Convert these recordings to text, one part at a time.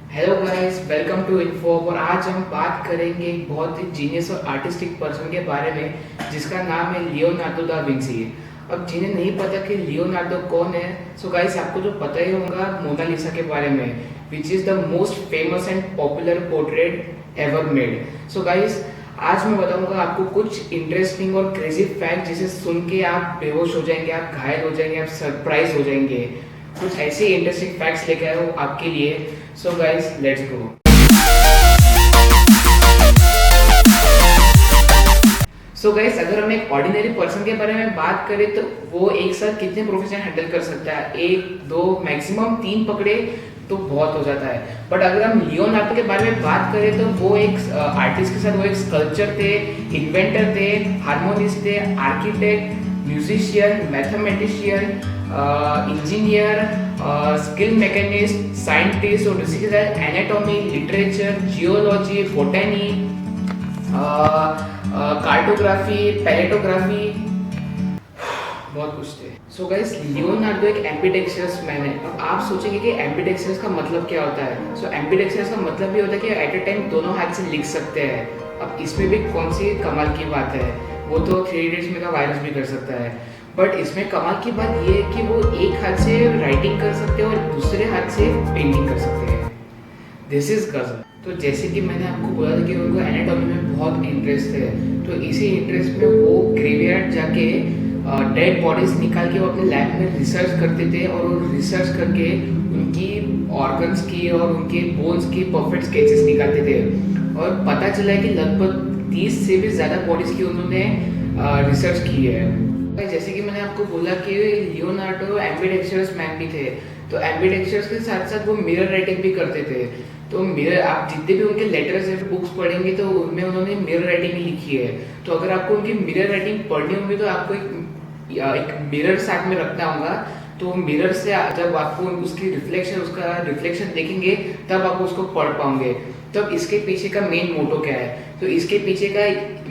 Hello guys, welcome to info. और आज हम बात करेंगे एक बहुत ही जीनियस और आर्टिस्टिक पर्सन के बारे में जिसका नाम है लियोनार्डो दा विंसी। अब जिन्हें नहीं पता कि लियोनार्डो कौन है, सो गाइस आपको तो पता ही होगा मोनालिसा के बारे में, which is the most famous and popular portrait ever made. So guys आज मैं बताऊंगा आपको कुछ इंटरेस्टिंग और क्रेजी फैक्ट जिसे सुन के आप बेहोश हो जाएंगे, आप घायल हो जाएंगे, आप सरप्राइज हो जाएंगे। कुछ ऐसे इंटरेस्टिंग फैक्ट्स लेके आया हूँ आपके लिए। So guys let's go. So guys अगर हम एक ऑर्डिनरी पर्सन के बारे में बात करें तो वो एक साथ कितने प्रोफेशन हैंडल कर सकता है? एक दो मैक्सिमम तीन पकड़े तो बहुत हो जाता है। बट अगर हम लियोनार्डो के बारे में बात करें तो वो एक आर्टिस्ट के साथ वो एक स्कल्पचर थे, इन्वेंटर थे, हार्मोनिस्ट थे, architect, musician, mathematician, engineer, skill machinist, scientist और उसी के साथ anatomy, literature, geology, botany, cartography, palaeography, बहुत कुछ थे। सो गाइस लियोनार्डो एक एम्बिडेक्सियस मैन है। अब आप सोचेंगे कि एम्बिडेक्सियस का मतलब क्या होता है? सो एम्बिडेक्सियस का मतलब ये होता है कि एट अ टाइम दोनों हाथ से लिख सकते हैं। अब इसमें भी कौन सी कमाल की बात है? वो तो 3 इडियट्स में का वायरस भी कर सकता है। बट इसमें कमाल की बात ये है कि वो एक हाथ से राइटिंग कर सकते हैं और दूसरे हाथ से पेंटिंग कर सकते हैं। दिस इज गजब। तो जैसे कि मैंने आपको बोला था कि उनको एनाटॉमी में बहुत इंटरेस्ट है, तो इसी इंटरेस्ट में वो ग्रेवयार्ड जाके डेड बॉडीज निकाल के वो अपने लैब में रिसर्च करते थे और वो रिसर्च करके उनकी ऑर्गन्स की और उनके बोन्स की परफेक्ट स्केचेस निकालते थे। और पता चला है कि लगभग 30 से भी ज़्यादा बॉडीज की उन्होंने रिसर्च की है। जैसे कि मैंने आपको बोला कि लियोनार्डो एम्बिडेक्सियस मैन भी थे, तो एम्बिडेक्सियस के साथ साथ वो मिरर राइटिंग भी करते थे। तो मिरर आप जितने भी उनके लेटर्स है बुक्स पढ़ेंगे तो उनमें उन्होंने मिरर राइटिंग ही लिखी है। तो अगर आपको उनकी मिरर राइटिंग पढ़नी होगी तो आपको एक मिरर साथ में रखना होगा। तो मिरर से जब आपको उसकी उसका रिफ्लेक्शन देखेंगे तब आप उसको पढ़ पाओगे। तब इसके पीछे का मेन मोटो क्या है? तो इसके पीछे का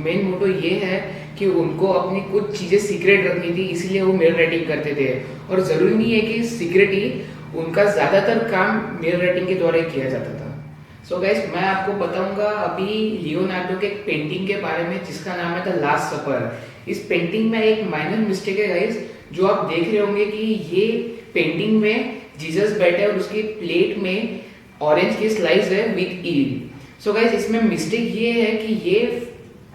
मेन मोटो ये है कि उनको अपनी कुछ चीज़ें सीक्रेट रखनी थी, इसीलिए वो मिरर राइटिंग करते थे। और ज़रूरी नहीं है कि सीक्रेट ही, उनका ज़्यादातर काम मिरर राइटिंग के द्वारा ही किया जाता था। सो गाइस मैं आपको बताऊंगा अभी लियोनार्डो के एक पेंटिंग के बारे में जिसका नाम है द लास्ट सपर। इस पेंटिंग में एक माइनर मिस्टेक है गाइस, जो आप देख रहे होंगे कि ये पेंटिंग में जीसस बैठे और उसकी प्लेट में ऑरेंज की स्लाइस है विद ईल। सो गाइस इसमें मिस्टेक ये है कि ये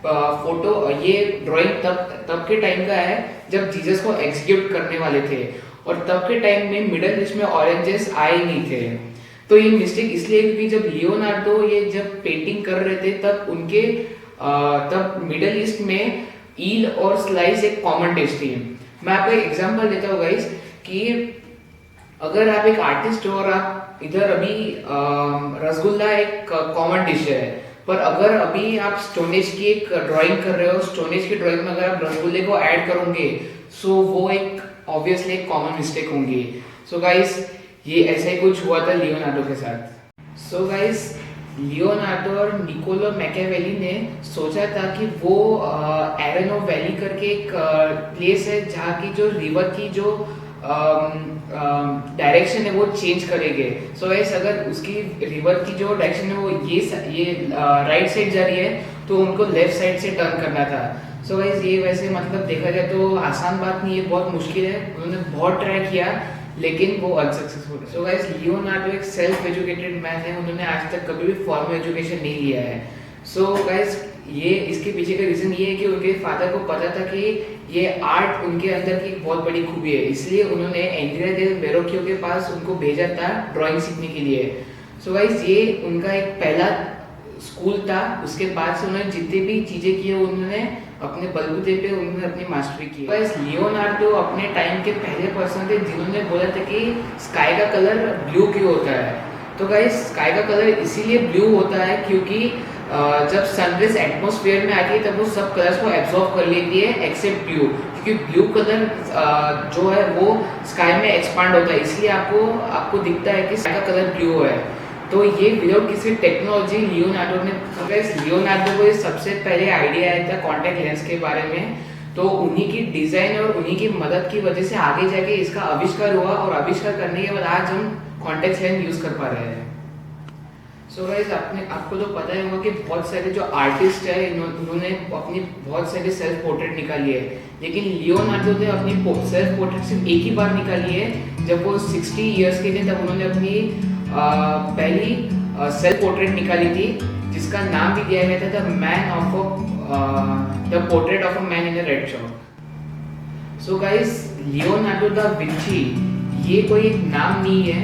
फोटो ये ड्राइंग तब के टाइम का है जब जीसस को एग्जीक्यूट करने वाले थे, और तब के टाइम में मिडल ईस्ट में ऑरेंजेस आए नहीं थे। तो ये मिस्टेक इसलिए क्योंकि जब लियोनार्डो ये जब पेंटिंग कर रहे थे तब उनके तब मिडल ईस्ट में ईल और स्लाइस एक कॉमन डिश थी। मैं आपको एक एग्जांपल देता हूँ गाइस कि अगर आप एक आर्टिस्ट हो और आप इधर अभी रसगुल्ला एक कॉमन डिश है, पर अगर अभी आप स्टोनेज की एक ड्राइंग कर रहे हो, स्टोनेज की ड्राइंग में अगर आप रसगुल्ले को ऐड करोगे सो वो एक ऑब्वियसली एक कॉमन मिस्टेक होंगी। सो गाइस ये ऐसा ही कुछ हुआ था लियोनार्डो के साथ। सो गाइस लियोनार्डो और निकोलो मैकियावेली ने सोचा था कि वो एरेनो वैली करके एक प्लेस है जहाँ की जो रिवर की जो डायरेक्शन है वो चेंज करेंगे। सो गाइस अगर उसकी रिवर की जो डायरेक्शन है वो ये राइट साइड जा रही है तो उनको लेफ्ट साइड से टर्न करना था। सो गाइस ये वैसे मतलब देखा जाए तो आसान बात नहीं है, बहुत मुश्किल है। उन्होंने बहुत ट्राई किया लेकिन वो अनसक्सेसफुल है। सो गाइस लियोनार्डो एक सेल्फ एजुकेटेड मैन है, उन्होंने आज तक कभी भी फॉर्मल एजुकेशन नहीं लिया है। सो गाइस ये इसके पीछे का रीजन ये है कि उनके फादर को पता था कि ये आर्ट उनके अंदर की बहुत बड़ी खूबी है, इसलिए उन्होंने एंड्रिया डेल वेरोकियो के पास उनको भेजा था ड्राइंग सीखने के लिए। सो गाइस ये उनका एक पहला स्कूल था। उसके बाद से उन्होंने जितनी भी चीजें की है उन्होंने अपने बलबूते पे उन्होंने अपनी मास्टरी की। बस लियोनार्डो अपने टाइम के पहले पर्सन थे जिन्होंने बोला था कि स्काई का कलर ब्लू क्यों होता है। तो गाइस स्काई का कलर इसीलिए ब्लू होता है क्योंकि जब सनरेज एटमॉस्फेयर में आती है तब वो सब कलर्स को एब्जॉर्ब कर लेती है एक्सेप्ट ब्लू, क्योंकि ब्लू कलर जो है वो स्काई में एक्सपांड होता है, इसलिए आपको दिखता है कि स्काई का कलर ब्लू है। तो ये विदाउट किसी टेक्नोलॉजी लियोनार्डो को सबसे पहले आइडिया आया था कॉन्टैक्ट लेंस के बारे में। तो उन्हीं की डिजाइन और उन्हीं की मदद की वजह से आगे जाके इसका आविष्कार हुआ, और आविष्कार करने के बाद आज हम कॉन्टैक्ट लेंस यूज कर पा रहे हैं। सो गाइस आपको तो पता ही होगा कि बहुत सारे जो आर्टिस्ट है उन्होंने अपनी बहुत सारे सेल्फ पोर्ट्रेट निकाली है, लेकिन लियोनार्डो ने अपनी सेल्फ पोर्ट्रेट सिर्फ एक ही बार निकाली है। जब वो 60 इयर्स के थे तब उन्होंने अपनी पहली सेल्फ पोर्ट्रेट निकाली थी, जिसका नाम भी दिया गया था the portrait of a man in a red short. So guys Leonardo da Vinci ये कोई नाम नहीं है,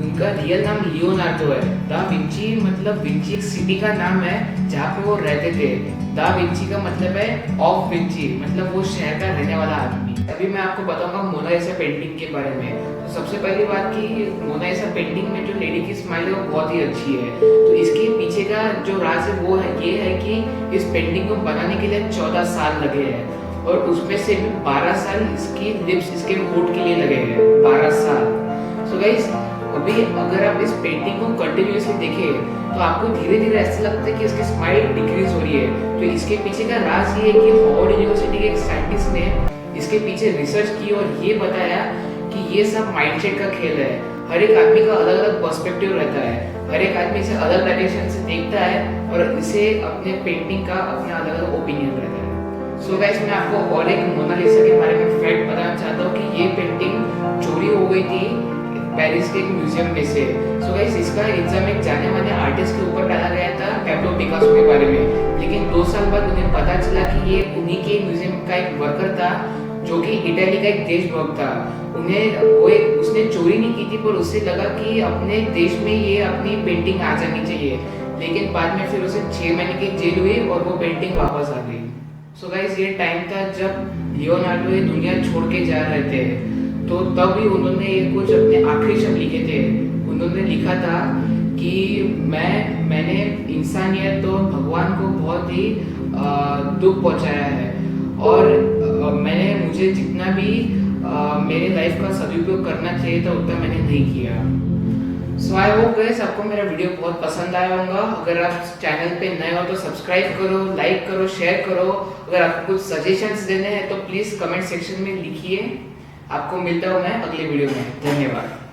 उनका रियल नाम लियोनार्डो है। दा विंची मतलब विंची एक सिटी का नाम है जहाँ पे वो रहते थे। दा विंची का मतलब है ऑफ विंची, मतलब वो शहर का रहने वाला आदमी। अभी मैं आपको बताऊंगा मोनालिसा पेंटिंग के बारे में। तो सबसे पहली बात कि मोनालिसा पेंटिंग में जो लेडी की स्माइल है वो बहुत ही अच्छी है। तो इसके पीछे का जो राज है वो है ये है कि इस पेंटिंग को बनाने के लिए 14 साल लगे हैं और उसमें से भी 12 साल इसकी लिप्स, इसके होंठ के लिए लगे हैं। 12 साल। सो गाइस अभी अगर आप इस पेंटिंग को कंटिन्यूअसली देखें तो आपको धीरे धीरे ऐसा लगता है कि इसकी स्माइल डिक्रीज हो रही है। तो इसके पीछे का राज ये है कि हार्वर्ड यूनिवर्सिटी के एक साइंटिस्ट ने इसके पीछे रिसर्च की और ये बताया कि ये सब माइंडसेट का खेल है। हर एक आदमी का अलग अलग पर्सपेक्टिव रहता है, हर एक आदमी इसे अलग डायरेक्शन से देखता है और इसे अपने पेंटिंग का अपना अलग अलग ओपिनियन रहता है। सो गाइस मैं आपको और एक मोनालिसा के बारे में फैक्ट बताना चाहता हूँ कि ये पेंटिंग चोरी हो गई थी पेरिस के एक म्यूजियम में से। सो गाइस इसका एग्जाम एक जाने माने आर्टिस्ट के ऊपर डाला गया था, पैब्लो पिकासो के बारे में, लेकिन 2 साल बाद उन्हें पता चला कि ये उन्हीं के म्यूजियम का एक वर्कर था जो कि इटली का एक देशभक्त था। उसने चोरी नहीं की थी, पर उससे लगा कि अपने देश में ये अपनी पेंटिंग आ जानी चाहिए, लेकिन बाद में फिर उसे 6 महीने की जेल हुई और वो पेंटिंग वापस आ गई। सो गाइस ये टाइम था जब लियोनार्डो ये दुनिया छोड़ के जा रहे थे, तो तब भी उन्होंने ये कुछ अपने आखिरी शब्द लिखे थे। उन्होंने लिखा था कि मैंने इंसानियत तो भगवान को बहुत ही दुख पहुंचाया है और मुझे जितना भी मेरे लाइफ का सदुपयोग करना चाहिए था उतना मैंने नहीं किया। सो आई होप गाइस आपको मेरा वीडियो बहुत पसंद आया होगा। अगर आप चैनल पे नए हो तो सब्सक्राइब करो, लाइक करो, शेयर करो। अगर आपको कुछ सजेशंस देने हैं तो प्लीज कमेंट सेक्शन में लिखिए। आपको मिलता हूँ मैं अगले वीडियो में। धन्यवाद।